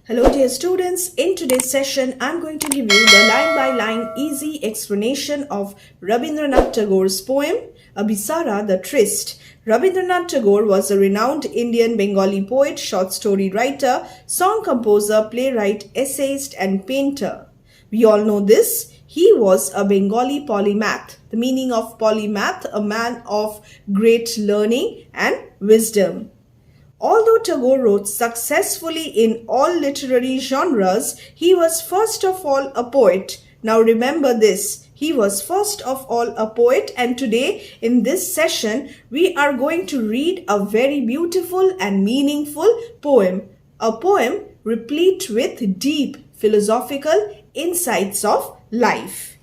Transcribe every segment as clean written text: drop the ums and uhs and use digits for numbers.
Hello dear students, in today's session I'm going to give you the line-by-line easy explanation of Rabindranath Tagore's poem ABHISARA-the TRYST. Rabindranath Tagore was a renowned Indian Bengali poet, short story writer, song composer, playwright, essayist and painter. We all know this. He was a Bengali polymath. The meaning of polymath, a man of great learning and wisdom. Although Tagore wrote successfully in all literary genres, he was first of all a poet. Now remember this, he was first of all a poet, and today in this session we are going to read a very beautiful and meaningful poem. A poem replete with deep philosophical insights of life.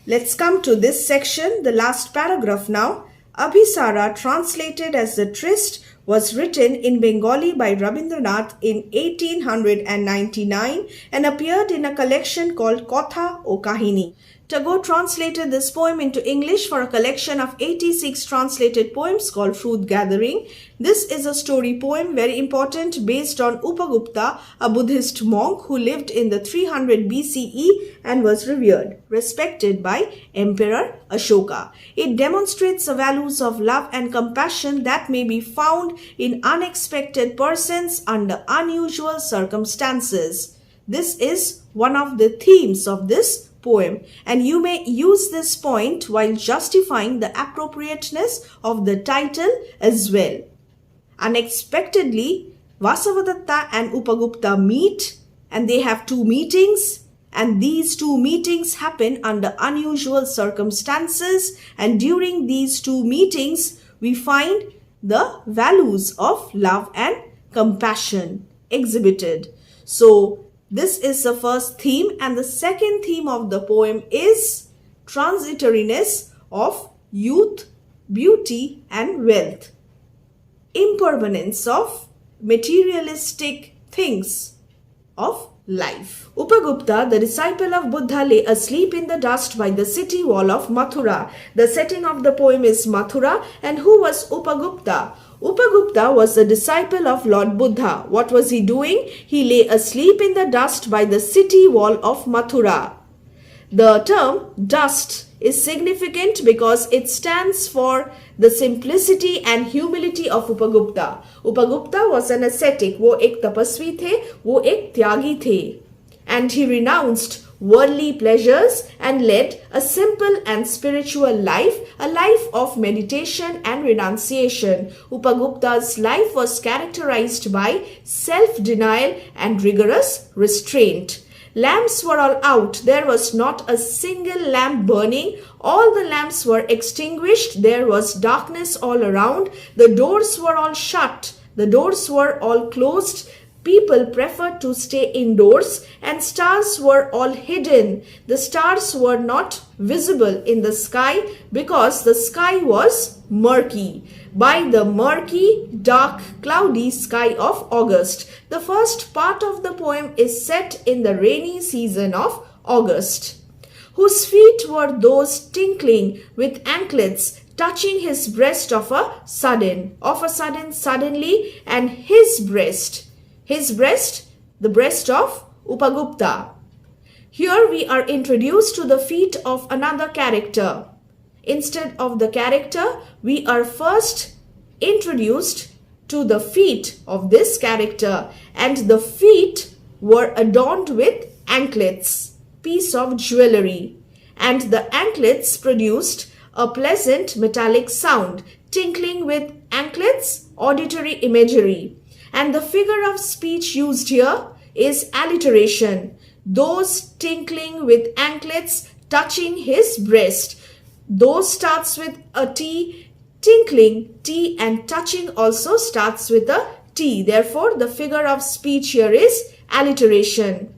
Let's come to this section, the last paragraph now. Abhisara, translated as the Tryst, was written in Bengali by Rabindranath in 1899 and appeared in a collection called Kotha o Kahini. Tagore translated this poem into English for a collection of 86 translated poems called Fruit Gathering. This is a story poem, very important, based on Upagupta, a Buddhist monk who lived in the 300 BCE and was revered, respected by Emperor Ashoka. It demonstrates the values of love and compassion that may be found in unexpected persons under unusual circumstances. This is one of the themes of this poem, and you may use this point while justifying the appropriateness of the title as well. Unexpectedly, Vasavadatta and Upagupta meet, and they have two meetings, and these two meetings happen under unusual circumstances, and during these two meetings we find the values of love and compassion exhibited. So this is the first theme, and the second theme of the poem is transitoriness of youth, beauty and wealth. Impermanence of materialistic things of life. Upagupta, the disciple of Buddha, lay asleep in the dust by the city wall of Mathura. The setting of the poem is Mathura. And who was Upagupta? Upagupta was the disciple of Lord Buddha. What was he doing? He lay asleep in the dust by the city wall of Mathura. The term dust is significant because it stands for the simplicity and humility of Upagupta. Upagupta was an ascetic. वो एक तपस्वी थे, वो एक त्यागी थे. And he renounced worldly pleasures and led a simple and spiritual life, a life of meditation and renunciation. Upagupta's life was characterized by self-denial and rigorous restraint. Lamps were all out. There was not a single lamp burning. All the lamps were extinguished. There was darkness all around. The doors were all shut. The doors were all closed. People preferred to stay indoors, and stars were all hidden. The stars were not visible in the sky because the sky was murky. By the murky, dark, cloudy sky of August. The first part of the poem is set in the rainy season of August. Whose feet were those tinkling with anklets, touching his breast suddenly, and his breast, the breast of Upagupta. Here we are introduced to the feet of another character. Instead of the character, we are first introduced to the feet of this character, and the feet were adorned with anklets, piece of jewelry, and the anklets produced a pleasant metallic sound. Tinkling with anklets, auditory imagery. And the figure of speech used here is alliteration. Those tinkling with anklets touching his breast. Those starts with a T, tinkling T, and touching also starts with a T. Therefore, the figure of speech here is alliteration.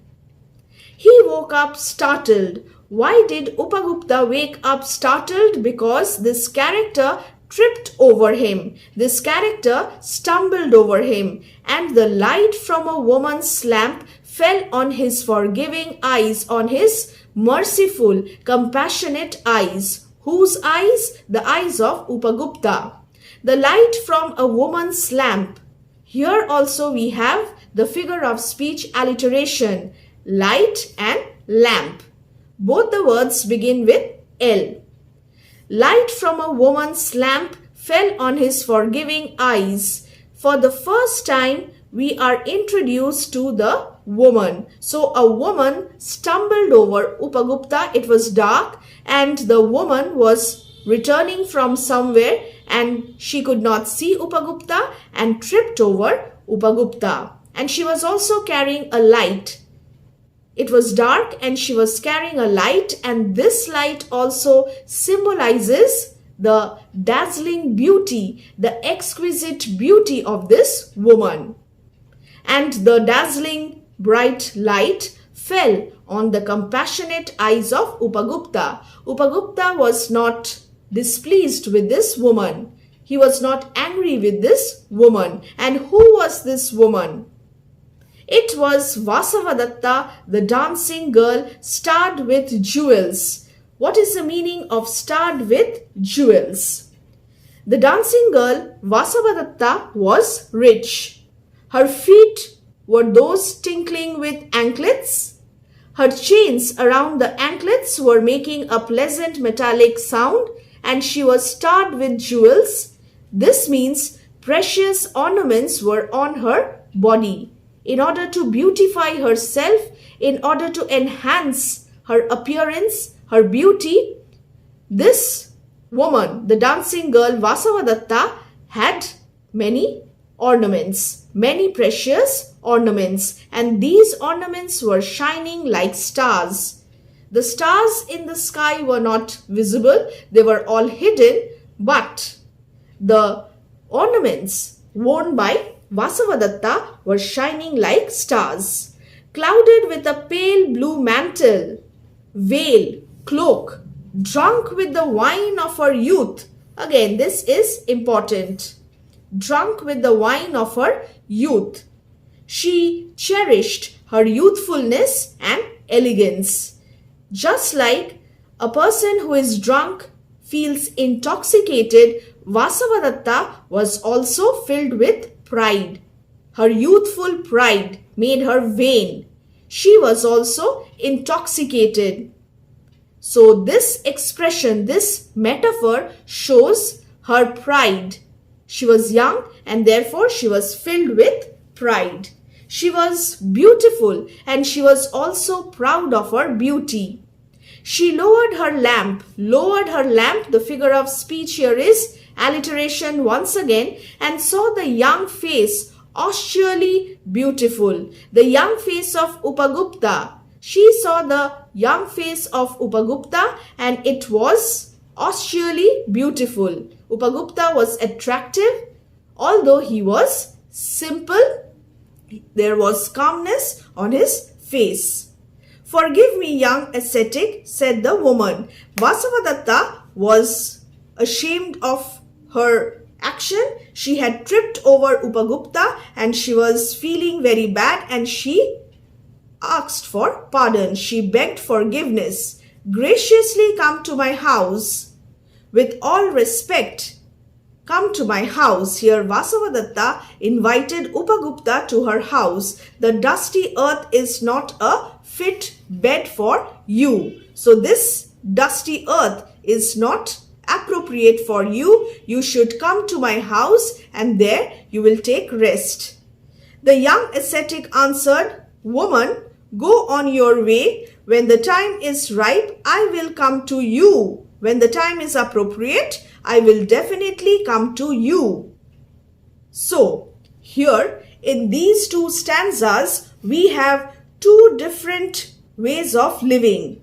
He woke up startled. Why did Upagupta wake up startled? Because this character tripped over him. This character stumbled over him, and the light from a woman's lamp fell on his forgiving eyes, on his merciful, compassionate eyes. Whose eyes? The eyes of Upagupta. The light from a woman's lamp. Here also we have the figure of speech alliteration, light and lamp. Both the words begin with L. Light from a woman's lamp fell on his forgiving eyes. For the first time, we are introduced to the woman. So a woman stumbled over Upagupta. It was dark and the woman was returning from somewhere and she could not see Upagupta and tripped over Upagupta. And she was also carrying a light. It was dark and she was carrying a light, and this light also symbolizes the dazzling beauty, the exquisite beauty of this woman. And the dazzling bright light fell on the compassionate eyes of Upagupta. Upagupta was not displeased with this woman. He was not angry with this woman. And who was this woman? It was Vasavadatta, the dancing girl starred with jewels. What is the meaning of starred with jewels? The dancing girl Vasavadatta was rich. Her feet were those tinkling with anklets. Her chains around the anklets were making a pleasant metallic sound, and she was starred with jewels. This means precious ornaments were on her body. In order to beautify herself, in order to enhance her appearance, her beauty, this woman, the dancing girl Vasavadatta, had many ornaments, many precious ornaments, and these ornaments were shining like stars. The stars in the sky were not visible, they were all hidden, but the ornaments worn by Vasavadatta were shining like stars. Clouded with a pale blue mantle, veil, cloak, drunk with the wine of her youth. Again, this is important. Drunk with the wine of her youth. She cherished her youthfulness and elegance. Just like a person who is drunk feels intoxicated, Vasavadatta was also filled with pride. Her youthful pride made her vain. She was also intoxicated. So this expression, this metaphor shows her pride. She was young and therefore she was filled with pride. She was beautiful and she was also proud of her beauty. She lowered her lamp. The figure of speech here is alliteration once again, and saw the young face, austerely beautiful. The young face of Upagupta. She saw the young face of Upagupta and it was austerely beautiful. Upagupta was attractive, although he was simple. There was calmness on his face. "Forgive me, young ascetic," said the woman. Vasavadatta was ashamed of her action. She had tripped over Upagupta and she was feeling very bad and she asked for pardon. She begged forgiveness. "Graciously come to my house. With all respect, come to my house." Here Vasavadatta invited Upagupta to her house. "The dusty earth is not a fit bed for you. So this dusty earth is not appropriate for you. You should come to my house and there you will take rest." The young ascetic answered, "Woman, go on your way. When the time is ripe, I will come to you. When the time is appropriate, I will definitely come to you." So, here in these two stanzas, we have two different ways of living.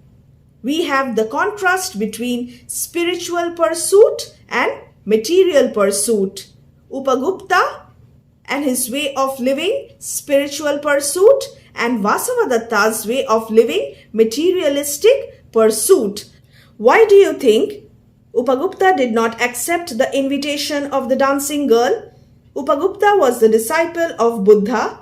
We have the contrast between spiritual pursuit and material pursuit. Upagupta and his way of living, spiritual pursuit, and Vasavadatta's way of living, materialistic pursuit. Why do you think Upagupta did not accept the invitation of the dancing girl? Upagupta was the disciple of Buddha,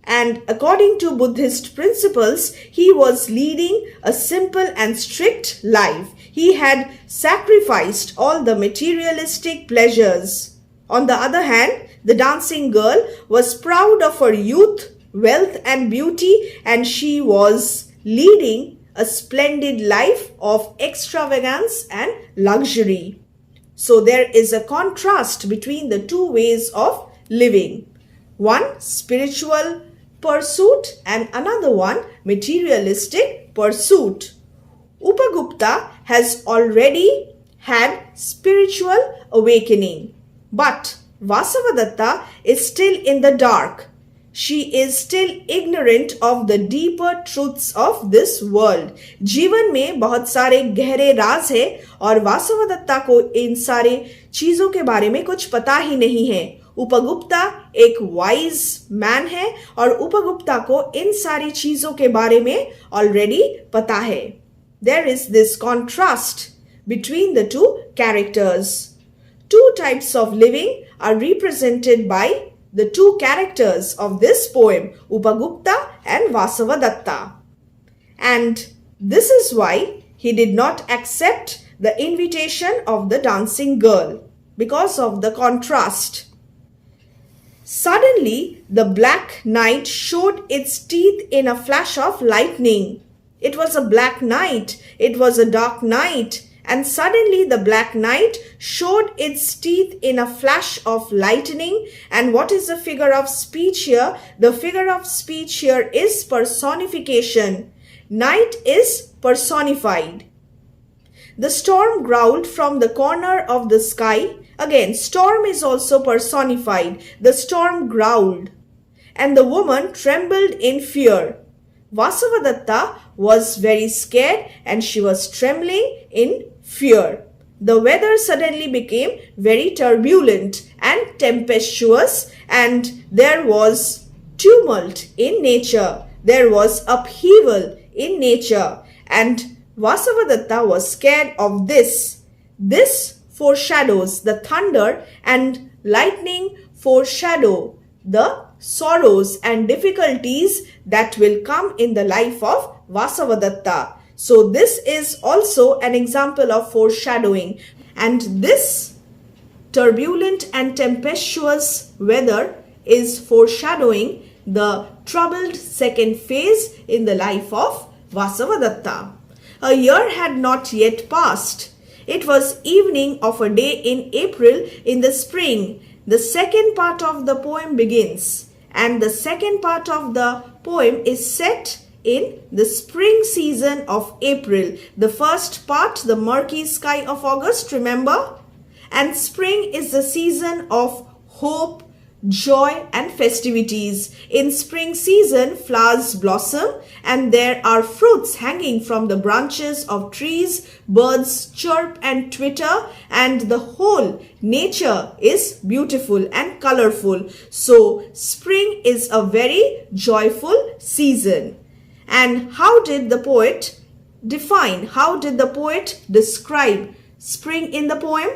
and according to Buddhist principles, he was leading a simple and strict life. He had sacrificed all the materialistic pleasures. On the other hand, the dancing girl was proud of her youth wealth and beauty, and she was leading a splendid life of extravagance and luxury. So there is a contrast between the two ways of living. One spiritual pursuit and another one materialistic pursuit. Upagupta has already had spiritual awakening, but Vasavadatta is still in the dark. She is still ignorant of the deeper truths of this world. जीवन में बहुत सारे गहरे राज है और वासवदत्ता को इन सारे चीजों के बारे में कुछ पता ही नहीं है. उपगुप्ता एक वाइज मैन है और उपगुप्ता को इन सारी चीजों के बारे में ऑलरेडी पता है. There is this contrast between the two characters. Two types of living are represented by the two characters of this poem, Upagupta and Vasavadatta. And this is why he did not accept the invitation of the dancing girl, because of the contrast. Suddenly, the black night showed its teeth in a flash of lightning. It was a black night, it was a dark night, and suddenly the black night showed its teeth in a flash of lightning. And what is the figure of speech here? The figure of speech here is personification. Night is personified. The storm growled from the corner of the sky. Again, storm is also personified. The storm growled, and the woman trembled in fear. Vasavadatta was very scared and she was trembling in fear. The weather suddenly became very turbulent and tempestuous, and there was tumult in nature. There was upheaval in nature, and Vasavadatta was scared of this. This foreshadows the thunder, and lightning foreshadow the sorrows and difficulties that will come in the life of Vasavadatta. So this is also an example of foreshadowing, and this turbulent and tempestuous weather is foreshadowing the troubled second phase in the life of Vasavadatta. A year had not yet passed. It was evening of a day in April in the spring. The second part of the poem begins, and the second part of the poem is set in the spring season of April. The first part, the murky sky of August, remember? And spring is the season of hope, joy and festivities. In spring season, flowers blossom and there are fruits hanging from the branches of trees, birds chirp and twitter, and the whole nature is beautiful and colorful. So spring is a very joyful season. And how did the poet define, how did the poet describe spring in the poem?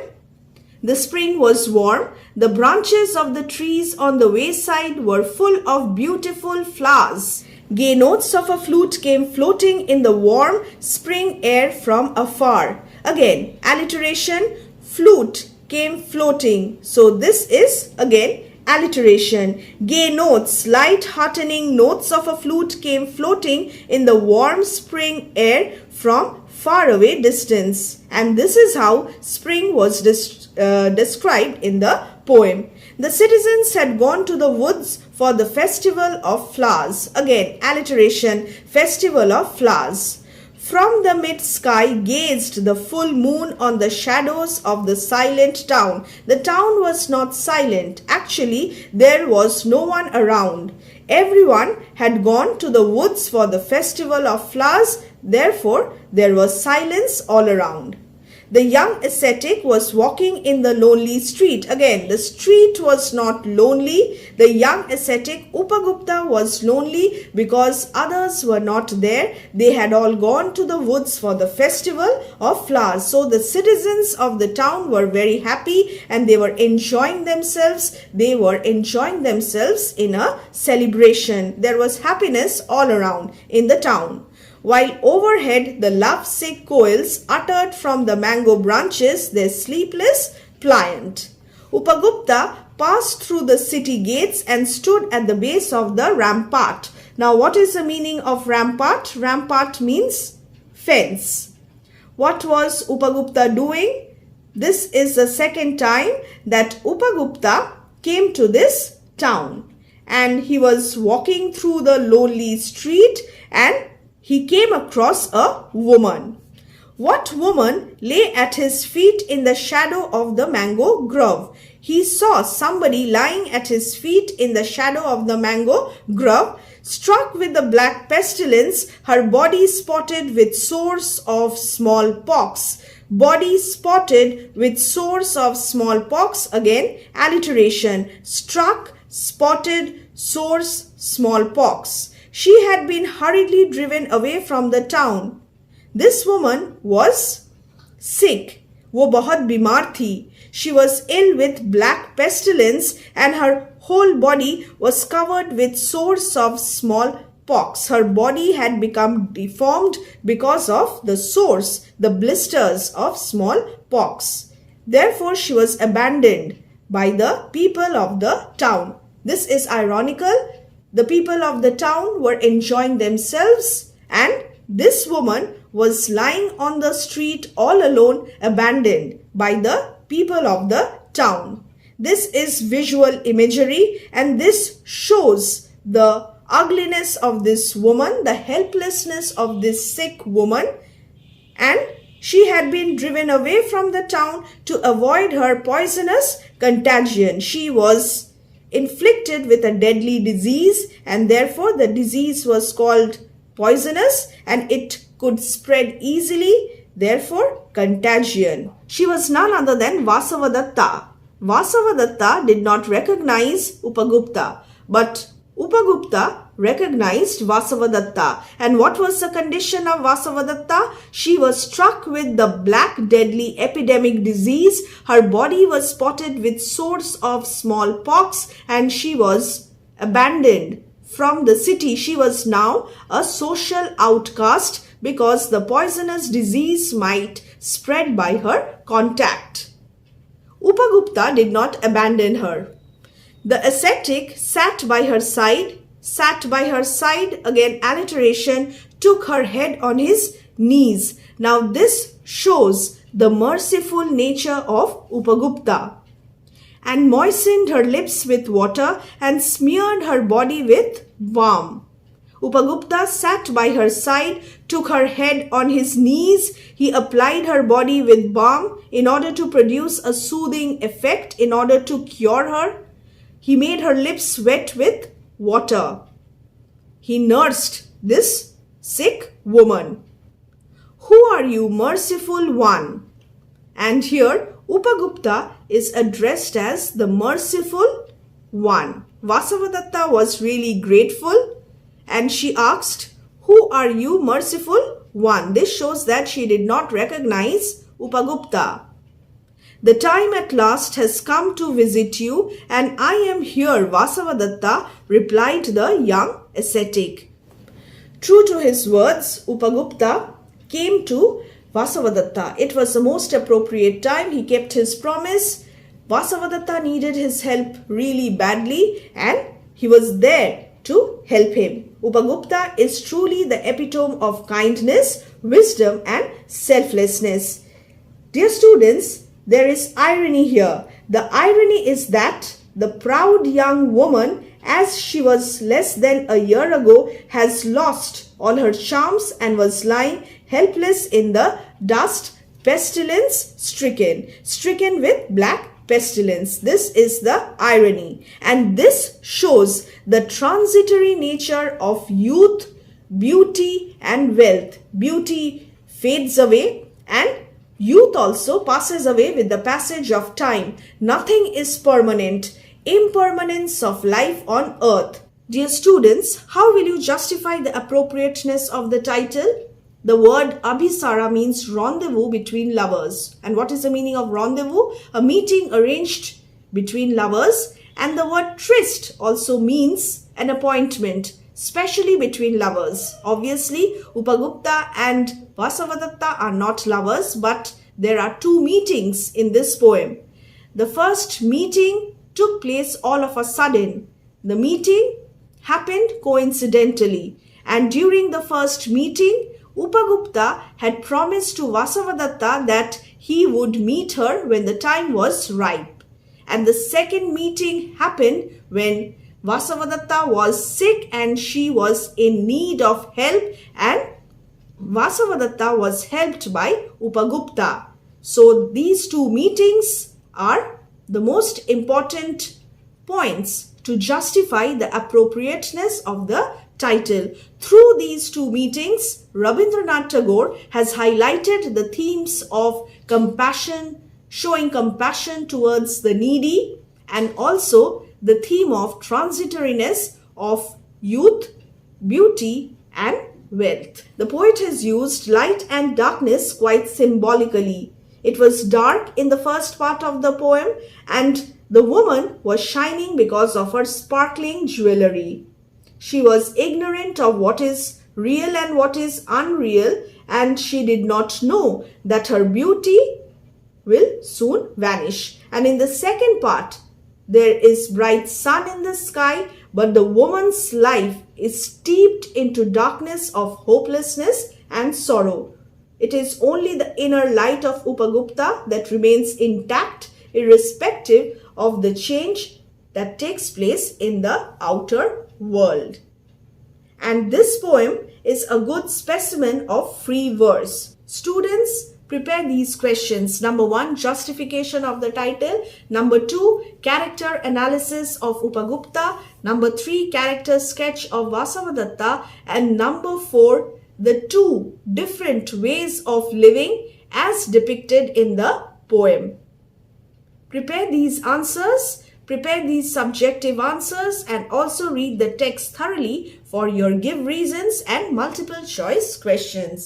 The spring was warm. The branches of the trees on the wayside were full of beautiful flowers. Gay notes of a flute came floating in the warm spring air from afar. Again, alliteration, flute came floating. So this is again alliteration. Gay notes, light-heartening notes of a flute came floating in the warm spring air from far away distance. And this is how spring was described in the poem. The citizens had gone to the woods for the festival of flowers. Again, alliteration, festival of flowers. From the mid-sky gazed the full moon on the shadows of the silent town. The town was not silent. Actually, there was no one around. Everyone had gone to the woods for the festival of flowers. Therefore, there was silence all around. The young ascetic was walking in the lonely street. Again, the street was not lonely. The young ascetic Upagupta was lonely because others were not there. They had all gone to the woods for the festival of flowers. So the citizens of the town were very happy and they were enjoying themselves. They were enjoying themselves in a celebration. There was happiness all around in the town. While overhead the love-sick quails uttered from the mango branches their sleepless plaint. Upagupta passed through the city gates and stood at the base of the rampart. Now, what is the meaning of rampart? Rampart means fence. What was Upagupta doing? This is the second time that Upagupta came to this town, and he was walking through the lonely street and he came across a woman. What woman lay at his feet in the shadow of the mango grove? He saw somebody lying at his feet in the shadow of the mango grove, struck with the black pestilence, her body spotted with sores of smallpox. Body spotted with sores of smallpox. Again, alliteration. Struck, spotted, sores, smallpox. She had been hurriedly driven away from the town. This woman was sick. वो बहुत बीमार थी. She was ill with black pestilence and her whole body was covered with sores of smallpox. Her body had become deformed because of the sores, the blisters of smallpox. Therefore, she was abandoned by the people of the town. This is ironical. The people of the town were enjoying themselves and this woman was lying on the street all alone, abandoned by the people of the town. This is visual imagery and this shows the ugliness of this woman, the helplessness of this sick woman, and she had been driven away from the town to avoid her poisonous contagion. She was inflicted with a deadly disease and therefore the disease was called poisonous and it could spread easily, therefore contagion. She was none other than Vasavadatta. Vasavadatta did not recognize Upagupta, but Upagupta recognized Vasavadatta. And what was the condition of Vasavadatta? She was struck with the black deadly epidemic disease. Her body was spotted with sores of smallpox and she was abandoned from the city. She was now a social outcast because the poisonous disease might spread by her contact. Upagupta did not abandon her. The ascetic sat by her side, again alliteration, took her head on his knees. Now this shows the merciful nature of Upagupta, and moistened her lips with water and smeared her body with balm. Upagupta sat by her side, took her head on his knees. He applied her body with balm in order to produce a soothing effect, in order to cure her. He made her lips wet with water. He nursed this sick woman. Who are you, merciful one? And here Upagupta is addressed as the merciful one. Vasavadatta was really grateful and she asked, who are you, merciful one? This shows that she did not recognize Upagupta. The time at last has come to visit you and I am here, Vasavadatta, replied the young ascetic. True to his words, Upagupta came to Vasavadatta. It was the most appropriate time. He kept his promise. Vasavadatta needed his help really badly and he was there to help him. Upagupta is truly the epitome of kindness, wisdom and selflessness. Dear students, there is irony here. The irony is that the proud young woman, as she was less than a year ago, has lost all her charms and was lying helpless in the dust, pestilence stricken with black pestilence. This is the irony, and this shows the transitory nature of youth, beauty and wealth. Beauty fades away and youth also passes away with the passage of time. Nothing is permanent. Impermanence of life on earth. Dear students, how will you justify the appropriateness of the title? The word ABHISARA means rendezvous between lovers. And what is the meaning of rendezvous? A meeting arranged between lovers. And the word tryst also means an appointment, especially between lovers. Obviously, Upagupta and Vasavadatta are not lovers, but there are two meetings in this poem. The first meeting took place all of a sudden. The meeting happened coincidentally, and during the first meeting, Upagupta had promised to Vasavadatta that he would meet her when the time was ripe. And the second meeting happened when Vasavadatta was sick and she was in need of help, and Vasavadatta was helped by Upagupta. So these two meetings are the most important points to justify the appropriateness of the title. Through these two meetings, Rabindranath Tagore has highlighted the themes of compassion, showing compassion towards the needy, and also the theme of transitoriness of youth, beauty, and wealth. The poet has used light and darkness quite symbolically. It was dark in the first part of the poem, and the woman was shining because of her sparkling jewelry. She was ignorant of what is real and what is unreal, and she did not know that her beauty will soon vanish. And in the second part, there is bright sun in the sky, but the woman's life is steeped into darkness of hopelessness and sorrow. It is only the inner light of Upagupta that remains intact, irrespective of the change that takes place in the outer world. And this poem is a good specimen of free verse. Students, prepare these questions. Number 1, justification of the title. Number 2, character analysis of Upagupta. Number 3, character sketch of Vasavadatta. And number 4, the two different ways of living as depicted in the poem. Prepare these answers. Prepare these subjective answers and also read the text thoroughly for your give reasons and multiple choice questions.